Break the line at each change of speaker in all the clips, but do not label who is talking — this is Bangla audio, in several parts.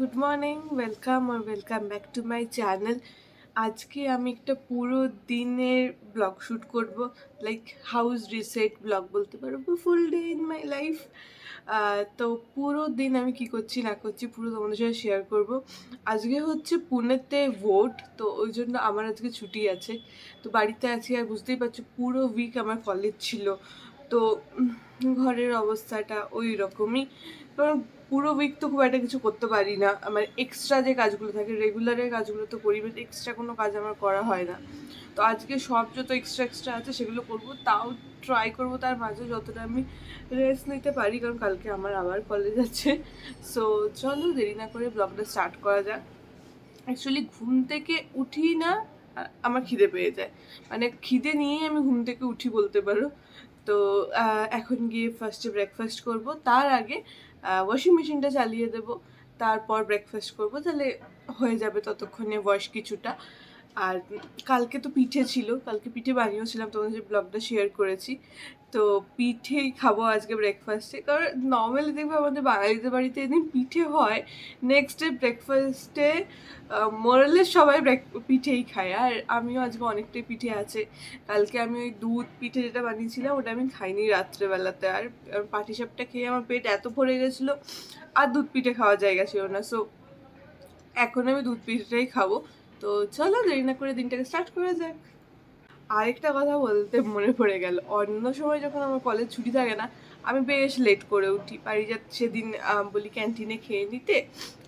Good morning, welcome back to my channel. আজকে আমি একটা পুরো দিনের ব্লগ শ্যুট করব, লাইক হাউস রিসেট ব্লগ বলতে পারবো, ফুল ডে ইন মাই লাইফ। তো পুরো দিন আমি কি করছি না করছি পুরো তোমাদের সাথে শেয়ার করব। আজকে হচ্ছে পুনেতে ভোট, তো ওই জন্য আমার আজকে ছুটি আছে, তো বাড়িতে আছি। আর বুঝতেই পারছো পুরো উইক আমার কলেজ ছিল, তো ঘরের অবস্থাটা ওই রকমই। কারণ পুরো উইক তো খুব একটা কিছু করতে পারি না, আমার এক্সট্রা যে কাজগুলো থাকে রেগুলারের কাজগুলো তো করি, বাট এক্সট্রা কোনো কাজ আমার করা হয় না। তো আজকে সব যত এক্সট্রা আছে সেগুলো করব, তাও ট্রাই করব তার মাঝে যতটা আমি রেস্ট নিতে পারি, কারণ কালকে আমার আবার কলেজ আছে। সো চলো দেরি না করে ব্লগটা স্টার্ট করা যাক। অ্যাকচুয়ালি ঘুম থেকে উঠি না, আমার খিদে পেয়ে যায়, মানে খিদে নিয়েই আমি ঘুম থেকে উঠি বলতে পারো। তো এখন গিয়ে ফার্স্টে ব্রেকফাস্ট করব, তার আগে ওয়াশিং মেশিনটা চালিয়ে দেব, তারপর ব্রেকফাস্ট করব, তাহলে হয়ে যাবে ততক্ষণে ওয়াশ কিছুটা। আর কালকে তো পিঠে ছিল, কালকে পিঠে বানিয়েছিলাম, তোমাদের যে ব্লগটা শেয়ার করেছি। তো পিঠেই খাবো আজকে ব্রেকফাস্টে, কারণ নর্মালি দেখবে আমাদের বাঙালিদের বাড়িতে এদিন পিঠে হয়, নেক্সট ডে ব্রেকফাস্টে মোরালের সবাই পিঠেই খায়। আর আমিও আজকে অনেকটাই পিঠে আছে, কালকে আমি ওই দুধ পিঠে যেটা বানিয়েছিলাম ওটা আমি খাইনি রাত্রেবেলাতে, আর পাটিসাপটা খেয়ে আমার পেট এত ভরে গেছিলো আর দুধ পিঠে খাওয়ার জায়গা ছিল না। সো এখন আমি দুধ পিঠেটাই খাবো। তো চলো দেরি না করে দিনটাকে স্টার্ট করা যাক। আরেকটা কথা বলতে মনে পড়ে গেল, অন্য সময় যখন আমার কলেজ ছুটি থাকে না, আমি বেশ লেট করে উঠি, পারিজাত সেদিন বলি ক্যান্টিনে খেয়ে নিতে,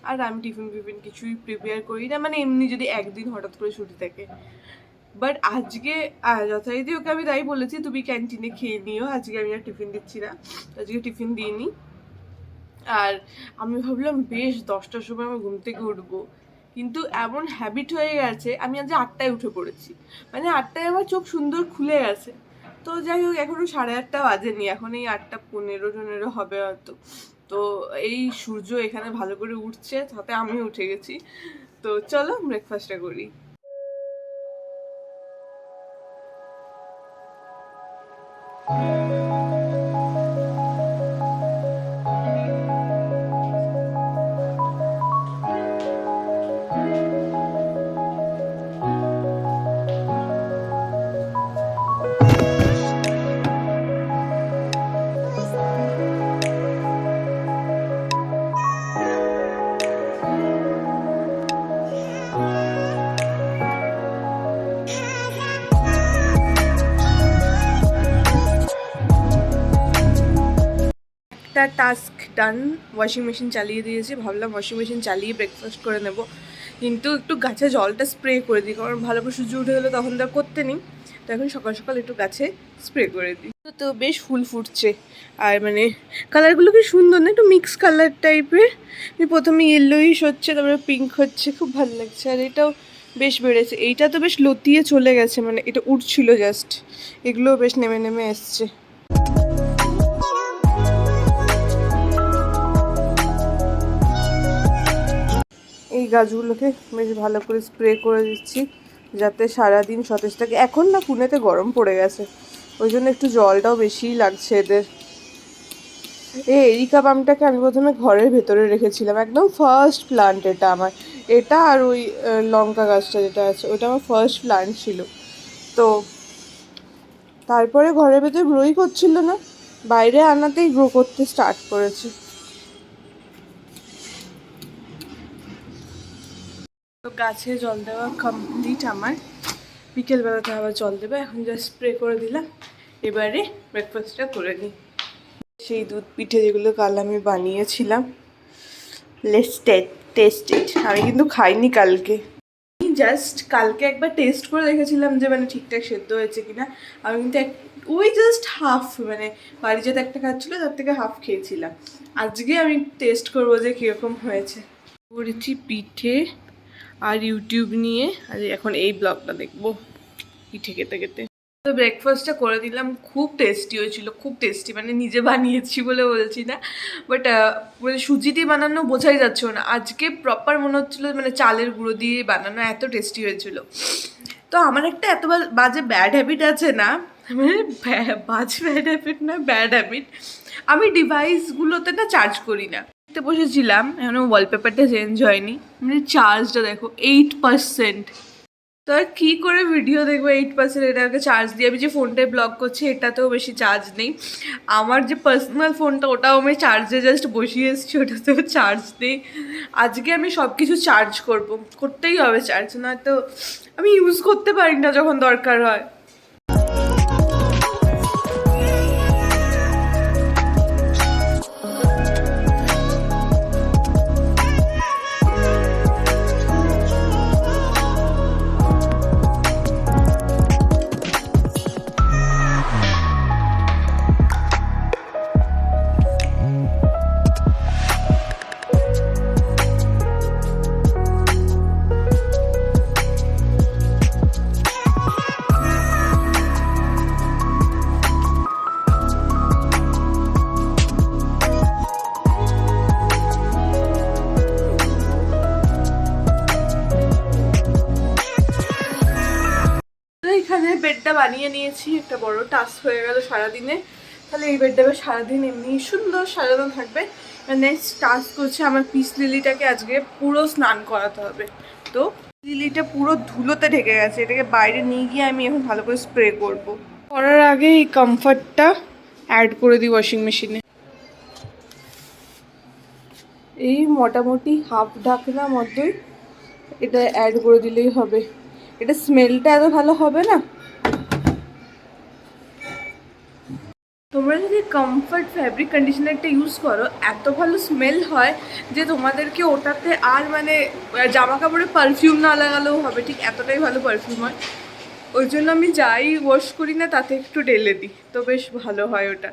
আর আমি টিফিন ফিফিন কিছুই প্রিপেয়ার করি না, মানে এমনি যদি একদিন হঠাৎ করে ছুটি থাকে। বাট আজকে যথারীতি ওকে আমি তাই বলেছি তুমি ক্যান্টিনে খেয়ে নিও, আজকে আমি আর টিফিন দিচ্ছি না, তো আজকে টিফিন দিইনি। আর আমি ভাবলাম বেশ 10টার সময় আমি ঘুম থেকে উঠবো, কিন্তু এমন হ্যাবিট হয়ে গেছে আমি আজ 8টায় উঠে পড়েছি, মানে 8টায় আমার চোখ সুন্দর খুলে গেছে। তো যাই হোক, এখনো 8:30 বাজেনি, এখন এই 8:15 হবে হয়তো। তো এই সূর্য এখানে ভালো করে উঠছে, তাতে আমি উঠে গেছি। তো চলো ব্রেকফাস্টটা করি। একটা টাস্ক ডান, ওয়াশিং মেশিন চালিয়ে দিয়েছি, ভাবলাম ওয়াশিং মেশিন চালিয়ে ব্রেকফাস্ট করে নেব, কিন্তু একটু গাছে জলটা স্প্রে করে দিই, কারণ ভালো করে সূর্য উঠে গেলে তখন তো আর করতে নেই। তো এখন সকাল সকাল একটু গাছে স্প্রে করে দিই। তো বেশ ফুল ফুটছে, আর মানে কালারগুলো কি সুন্দর না, একটু মিক্স কালার টাইপের। প্রথমে ইয়েলোইশ হচ্ছে, তারপরে পিঙ্ক হচ্ছে, খুব ভালো লাগছে। আর এটাও বেশ বেড়েছে, এইটা তো বেশ লতিয়ে চলে গেছে, মানে এটা উঠছিল জাস্ট, এগুলোও বেশ নেমে নেমে এসছে। এই গাছগুলোকে বেশ ভালো করে স্প্রে করে দিচ্ছি, যাতে সারাদিন সতেজ থাকে। এখন না পুনেতে গরম পড়ে গেছে, ওই জন্য একটু জলটাও বেশিই লাগছে এদের। এই এরিকা পামটাকে আমি প্রথমে ঘরের ভেতরে রেখেছিলাম, একদম ফার্স্ট প্লান্ট এটা আমার, এটা আর ওই লঙ্কা গাছটা যেটা আছে ওটা আমার ফার্স্ট প্লান্ট ছিল। তো তারপরে ঘরের ভেতরে গ্রোই করছিল না, বাইরে আনাতেই গ্রো করতে স্টার্ট করেছে। তো গাছে জল দেওয়া কমপ্লিট আমার, বিকেলবেলাতে আবার জল দেবে, এখন জাস্ট স্প্রে করে দিলাম। এবারে ব্রেকফাস্টটা করে নিই। সেই দুধ পিঠে যেগুলো কাল আমি বানিয়েছিলাম, লেটস টেস্ট ইট। আমি কিন্তু খাইনি কালকে, জাস্ট কালকে একবার টেস্ট করে দেখেছিলাম যে মানে ঠিকঠাক সেদ্ধ হয়েছে কিনা। আমি কিন্তু ওই জাস্ট হাফ, মানে বাড়ি যেতে একটা খাচ্ছিলো তার থেকে হাফ খেয়েছিলাম। আজকে আমি টেস্ট করবো যে কীরকম হয়েছে। করেছি পিঠে আর ইউটিউব নিয়ে, আর এখন এই ব্লগটা দেখবো পিঠে খেতে খেতে। তো ব্রেকফাস্টটা করে দিলাম, খুব টেস্টি হয়েছিল, খুব টেস্টি, মানে নিজে বানিয়েছি বলে বলছি না, বাট মানে সুজি দিয়ে বানানো বোঝাই যাচ্ছিল না, আজকে প্রপার মনে হচ্ছিলো মানে চালের গুঁড়ো দিয়ে বানানো, এত টেস্টি হয়েছিল। তো আমার একটা এত বাজে ব্যাড হ্যাবিট আছে না, মানে বাজে ব্যাড হ্যাবিট না, ব্যাড হ্যাবিট, আমি ডিভাইসগুলোতে না চার্জ করি না। বসেছিলাম, এখনো ওয়ালপেপারটা চেঞ্জ হয়নি, মানে চার্জটা দেখো 8%। তো আর কী করে ভিডিও দেখবো 8%? এটাকে চার্জ দিয়ে আমি যে ফোনটায় ব্লগ করছি এটাতেও বেশি চার্জ নেই। আমার যে পার্সোনাল ফোনটা ওটাও আমি চার্জে জাস্ট বসিয়ে এসেছি, ওটাতেও চার্জ নেই। আজকে আমি সব কিছু চার্জ করবো, করতেই হবে চার্জ, না তো আমি ইউজ করতে পারি না যখন দরকার হয়। এখানে বেডটা বানিয়ে নিয়েছি, একটা বড় টাস্ক হয়ে গেল সারাদিনে। তাহলে এই বেডটা সারাদিন এমনি সুন্দর সাজানো থাকবে। নেক্সট টাস্ক হচ্ছে আমার পিস লিলিটাকে আজকে পুরো স্নান করাতে হবে। তো লিলিটা পুরো ধুলোতে ঢেকে গেছে, এটাকে বাইরে নিয়ে গিয়ে আমি এখন ভালো করে স্প্রে করব। করার আগে এই কমফর্টটা অ্যাড করে দিই ওয়াশিং মেশিনে। এই মোটামুটি হাফ ঢাকনা মতোই এটা অ্যাড করে দিলেই হবে। এটা স্মেলটা এত ভালো হবে না। তোমরা যদি কমফর্ট ফ্যাব্রিক কন্ডিশনারটা ইউজ করো এত ভালো স্মেল হয় যে তোমাদেরকে ওটাতে আর মানে জামা কাপড়ে পারফিউম না লাগালেও হবে, ঠিক এতটাই ভালো পারফিউম হয়। ওই জন্য আমি যাই ওয়াশ করি না তাতে একটু ঢেলে দিই, তো বেশ ভালো হয় ওটা।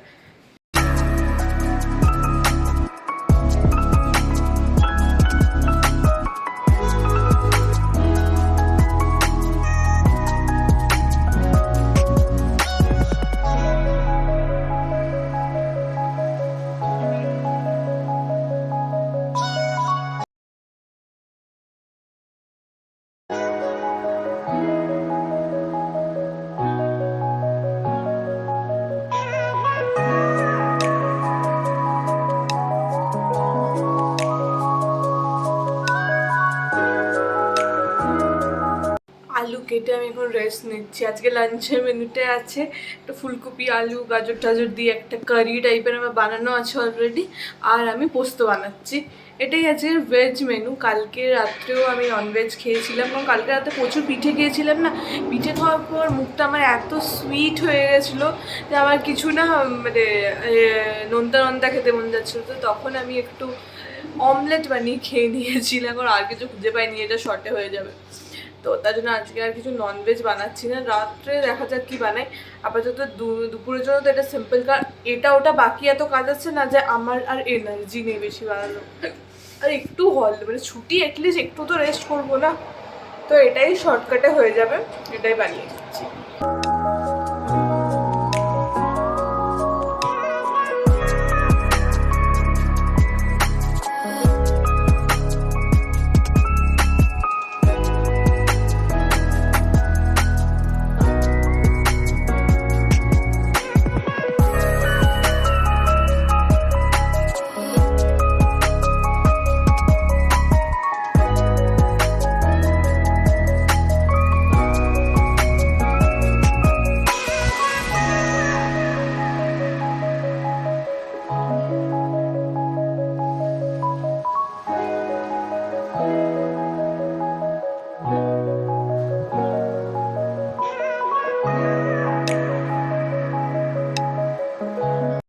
আলু কেটে আমি এখন রেস্ট নিচ্ছি। আজকে লাঞ্চের মেনুতে আছে একটা ফুলকপি, আলু, গাজর টাজর দিয়ে একটা কারি টাইপের আমার বানানো আছে অলরেডি, আর আমি পোস্ত বানাচ্ছি। এটাই আজকের ভেজ মেনু। কালকে রাত্রেও আমি ননভেজ খেয়েছিলাম, কারণ কালকে রাতে প্রচুর পিঠে খেয়েছিলাম না। পিঠে খাওয়ার পর মুখটা আমার এত সুইট হয়ে গেছিলো যে আমার কিছু না মানে নোনতা নোনতা খেতে মন যাচ্ছিলো। তো তখন আমি একটু অমলেট বানিয়ে খেয়ে নিয়েছিলাম, আর কিছু খুঁজে পাইনি, এটা শর্টে হয়ে যাবে। তো তার জন্য আজকে আর কিছু ননভেজ বানাচ্ছি না, রাত্রে দেখা যাক কি বানাই। আপাতত দুপুরের জন্য তো এটা সিম্পল, কারণ এটা ওটা বাকি এত কাজ আছে না যে আমার আর এনার্জি নেই বেশি বানানো। আর একটু মানে ছুটি অ্যাটলিস্ট একটু তো রেস্ট করবো না, তো এটাই শর্টকাটে হয়ে যাবে, এটাই বানিয়ে দিচ্ছি।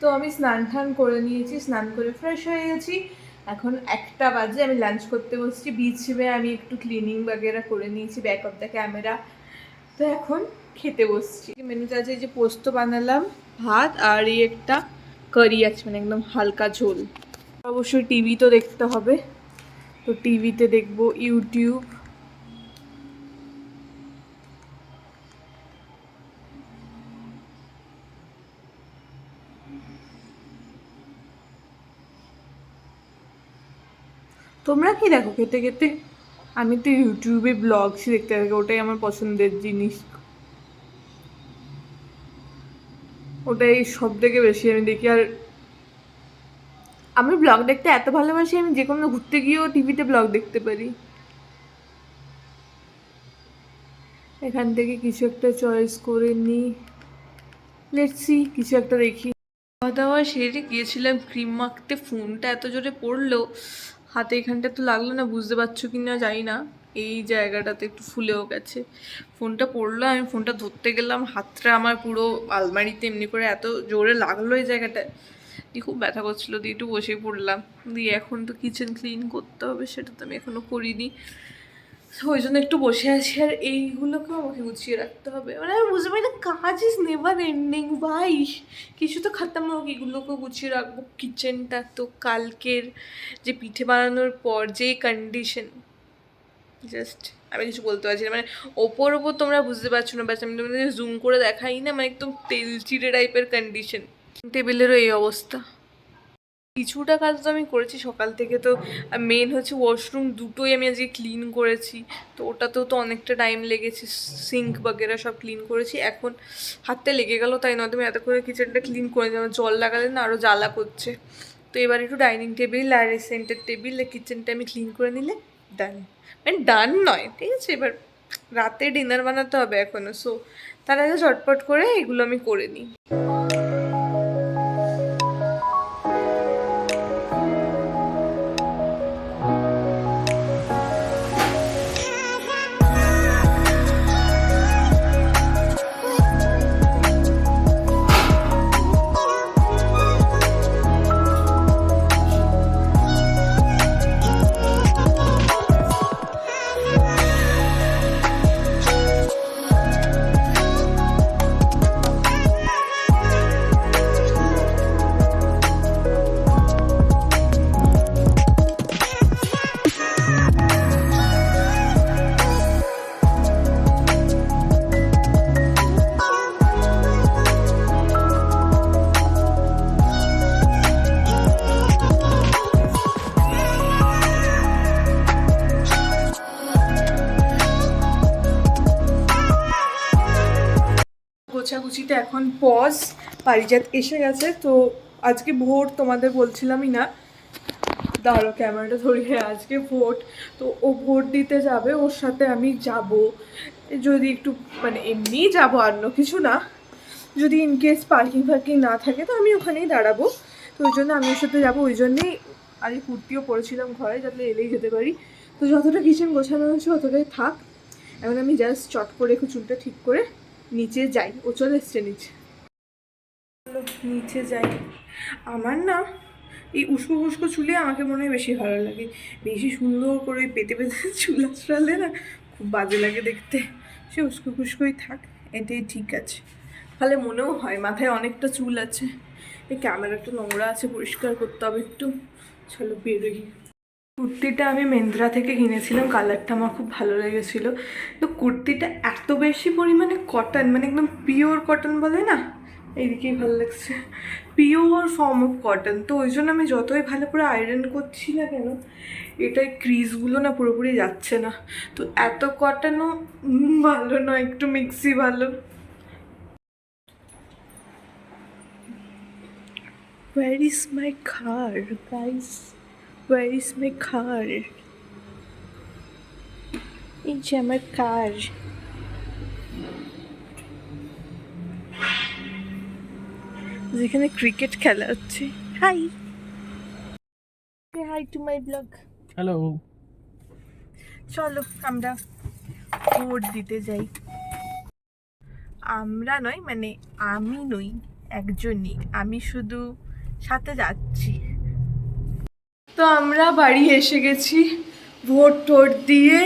তো আমি স্নান টান করে নিয়েছি, স্নান করে ফ্রেশ হয়ে গেছি। এখন 1টা বাজে, আমি লাঞ্চ করতে বসছি। বিচে আমি একটু ক্লিনিং বাগেরা করে নিয়েছি, ব্যাক অফ দ্য ক্যামেরা। তো এখন খেতে বসছি। মেনুতে আছে যে পোস্ত বানালাম, ভাত, আর এই একটা কারি আছে, মানে একদম হালকা ঝোল। অবশ্যই টিভি তো দেখতে হবে, তো টিভিতে দেখবো ইউটিউব। তোমরা কি দেখো খেতে খেতে? আমি তো ইউটিউবে ব্লগসই দেখতে থাকি, ওটাই আমার পছন্দের জিনিস, ওটাই সব থেকে বেশি আমি দেখি। আর আমি ব্লগ দেখতে এত ভালোবাসি, আমি যে কোনো ঘুরতে গিয়েও টিভিতে ব্লগ দেখতে পারি। এখান থেকে কিছু একটা চয়েস করে নিই, লেটস সি, কিছু একটা দেখি। খাওয়া দাওয়া সেরে গিয়েছিলাম ক্রিম মাখতে, ফোনটা এত জোরে পড়লো হাতে, এখানটা তো লাগলো না, বুঝতে পারছো কি না জানি না, এই জায়গাটাতে একটু ফুলেও গেছে। ফোনটা পড়লো, আমি ফোনটা ধরতে গেলাম, হাতটা আমার পুরো আলমারিতে এমনি করে এত জোরে লাগলো এই জায়গাটায়, দিয়ে খুব ব্যথা করছিলো, দিয়ে একটু বসে পড়লাম। দিয়ে এখন তো কিচেন ক্লিন করতে হবে, সেটা তো আমি এখনও করিনি, ওই জন্য একটু বসে আছি। আর এইগুলোকেও আমাকে গুছিয়ে রাখতে হবে, মানে আমি বুঝতে পারি না, কাজ ইজ নেভার এন্ডিং ভাই, কিছু তো খতম হোক, এগুলোকেও গুছিয়ে রাখবো। কিচেনটা তো কালকের যে পিঠে বানানোর পর যেই কন্ডিশন, জাস্ট আমি কিছু বলতে পারছি না, মানে ওপর ওপর তোমরা বুঝতে পারছো না, ব্যাস আমি তোমাদের জুম করে দেখাই না, মানে একদম তেল চিড়ে টাইপের কন্ডিশন, টেবিলেরও এই অবস্থা। কিছুটা কাজ তো আমি করেছি সকাল থেকে, তো মেন হচ্ছে ওয়াশরুম দুটোই আমি আজকে ক্লিন করেছি, তো ওটাতেও তো অনেকটা টাইম লেগেছে, সিঙ্ক বাগেরা সব ক্লিন করেছি, এখন হাতে লেগে গেল, তাই নয় তুমি এত করে কিচেনটা ক্লিন করে যাবো, জল লাগালে না আরও জ্বালা করছে। তো এবার একটু ডাইনিং টেবিল আর সেন্টার টেবিল কিচেনটা আমি ক্লিন করে নিলে ডান, মানে ডান নয়, ঠিক আছে। এবার রাতে ডিনার বানাতে হবে এখনও, সো তার আগে ঝটপট করে এগুলো আমি করে নিই। গোছাগুছিতে এখন পজ, পারিজাত এসে গেছে, তো আজকে ভোট তোমাদের বলছিলামই না, দাঁড়ো ক্যামেরাটা ধরিয়ে, আজকে ভোট, তো ও ভোট দিতে যাবে, ওর সাথে আমি যাব, যদি একটু মানে এমনিই যাব, অন্য কিছু না, যদি ইনকেস পার্কিং ফার্কিং না থাকে তো আমি ওখানেই দাঁড়াবো, তো ওই জন্য আমি ওর সাথে যাবো, ওই জন্যেই আজকে কুর্তিও পরেছিলাম ঘরে, যাতে এলেই যেতে পারি। তো যতটা কিচেন গোছানো হচ্ছে অতটাই থাক, এখন আমি জাস্ট চট করে একটু চুলটা ঠিক করে নিচে যাই, ও চলে এসছে নিচে, নিচে যাই। আমার না এই উস্কো খুস্কো চুলে আমাকে মনে হয় বেশি ভালো লাগে, বেশি সুন্দর করে পেতে পেতে চুল আঁচড়ালে না খুব বাজে লাগে দেখতে, সে উস্কো খুস্কোই থাক, এটাই ঠিক আছে। তাহলে মনেও হয় মাথায় অনেকটা চুল আছে, এই ক্যামেরাটা নোংরা আছে, পরিষ্কার করতে হবে একটু, চলো বেরোই। কুর্তিটা আমি মেন্দ্রা থেকে কিনেছিলাম, কালারটা আমার খুব ভালো লেগেছিলো, তো কুর্তিটা এত বেশি পরিমাণে কটন, মানে একদম পিওর কটন বলে না, এইদিকেই ভালো লাগছে, পিওর ফর্ম অফ কটন, তো ওই জন্য আমি যতই ভালো করে আয়রন করছি না কেন, এটাই ক্রিজগুলো না পুরোপুরি যাচ্ছে না, তো এত কটনও ভালো নয়, একটু মিক্সি ভালো। Where is my car, guys? Where is my car? এই যে আমার কার, যেখানে ক্রিকেট খেলা হচ্ছে। Hi, hi to my blog.
Hello.
চলো আমরা ভোট দিতে যাই, আমরা নয় মানে আমি নই, একজনই, আমি শুধু সাথে যাচ্ছি। তো আমরা বাড়ি এসে গেছি, ভোট টোট দিয়ে,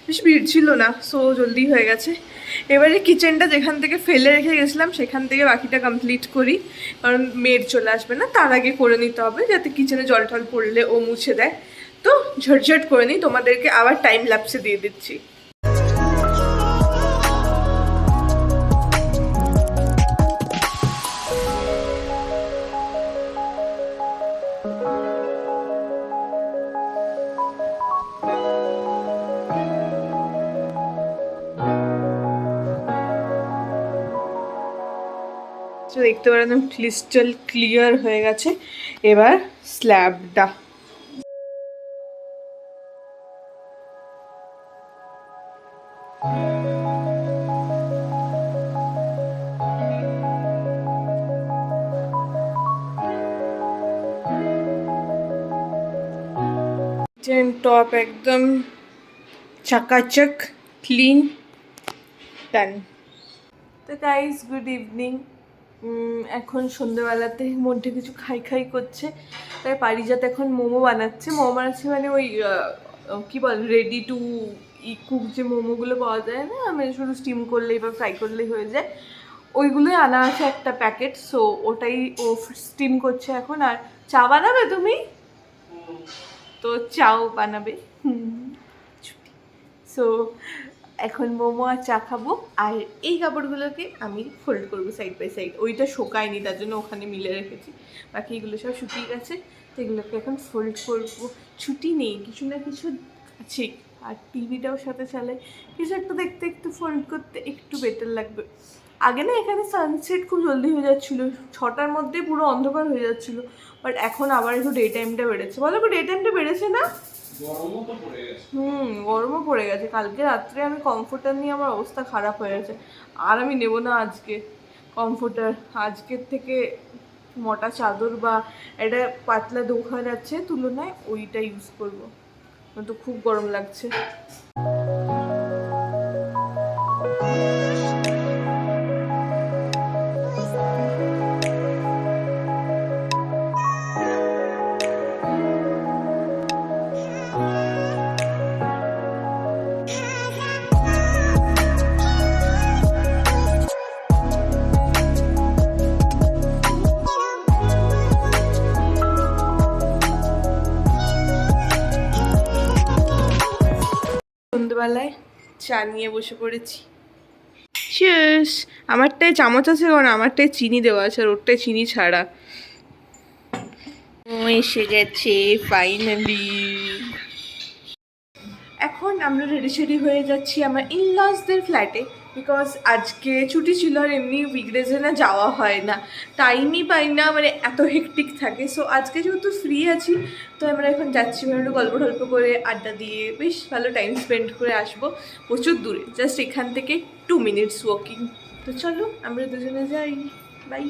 বেশ ভিড় ছিল না, সো জলদি হয়ে গেছে। এবারে কিচেনটা যেখান থেকে ফেলে রেখে গেছিলাম সেখান থেকে বাকিটা কমপ্লিট করি, কারণ মেড চলে আসবে না, তার আগে করে নিতে হবে, যাতে কিচেনে জল টল পড়লে ও মুছে দেয়। তো ঝটঝট করে নিই, তোমাদেরকে আবার টাইম ল্যাপসে দিয়ে দিচ্ছি। তো দেখতে পারেন ক্রিস্টাল ক্লিয়ার হয়ে গেছে। এবার স্ল্যাবটা টপ একদম চাকাচক ক্লিন ডান। তো গাইস গুড ইভিনিং। এখন সন্ধ্যেবেলাতে মধ্যে কিছু খাই খাই করছে, তাই পারিজাত এখন মোমো বানাচ্ছে। মোমো বানাচ্ছে মানে ওই কী বল রেডি টু কুক যে মোমোগুলো পাওয়া যায় না, আমি শুধু স্টিম করলেই বা ফ্রাই করলেই হয়ে যায়, ওইগুলোই আনা আছে একটা প্যাকেট। সো ওটাই ও স্টিম করছে এখন। আর চা বানাবে তুমি? তো চাও বানাবে। সো এখন মোমো আর চা খাবো। আর এই কাপড়গুলোকে আমি ফোল্ড করবো সাইড বাই সাইড। ওইটা শোকায়নি, তার জন্য ওখানে মিলে রেখেছি। বাকি এগুলো সব শুকিয়ে গেছে, তো এগুলোকে এখন ফোল্ড করবো। ছুটি নেই, কিছু না কিছু আছে। আর টিভিটাও সাথে চালাই, কিছু একটা দেখতে একটু ফোল্ড করতে একটু বেটার লাগবে। আগে না এখানে সানসেট খুব জলদি হয়ে যাচ্ছিলো, 6টার মধ্যে পুরো অন্ধকার হয়ে যাচ্ছিলো। বাট এখন আবার একটু ডে টাইমটা বেড়েছে। বলো ডে টাইমটা বেড়েছে না? গরমও পড়ে গেছে। কালকে রাত্রে আমি কমফোর্টার নিয়ে আমার অবস্থা খারাপ হয়ে গেছে। আর আমি নেব না আজকে কমফোর্টার। আজকের থেকে মোটা চাদর বা একটা পাতলা দোখান আছে তুলনায় ওইটা ইউজ করবো, তো খুব গরম লাগছে। সন্ধ্যেবেলায় চা নিয়ে বসে পড়েছি। শেষ। আমারটায় চামচ আছে, কারণ আমারটায় চিনি দেওয়া আছে আর ওরটায় চিনি ছাড়া। ও এসে গেছে ফাইনালি। এখন আমরা রেডি সেডি হয়ে যাচ্ছি আমার ইনলসদের ফ্ল্যাটে, বিকজ আজকে ছুটি ছিল। আর এমনি উইকডেজে না যাওয়া হয় না, টাইমই পাই না, মানে এত হেকটিক থাকে। সো আজকে যেহেতু ফ্রি আছি, তো আমরা এখন যাচ্ছি, একটু গল্প টল্প করে আড্ডা দিয়ে বেশ ভালো টাইম স্পেন্ড করে আসবো। প্রচুর দূরে, জাস্ট এখান থেকে 2 মিনিটস ওয়াকিং। তো চলো আমরা দুজনে যাই। বাই।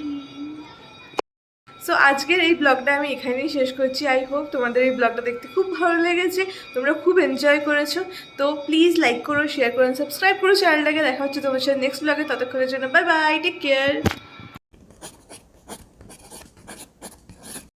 সো আজকের এই ব্লগটা আমি এখানেই শেষ করছি। আই হোপ তোমাদের এই ব্লগটা দেখতে খুব ভালো লেগেছে, তোমরা খুব এনজয় করেছো। তো প্লিজ লাইক করো, শেয়ার করো, সাবস্ক্রাইব করো চ্যানেলটাকে। দেখা হচ্ছে তোমার সাথে নেক্সট ব্লগে। ততক্ষণের জন্য বাই বাই, টেক কেয়ার।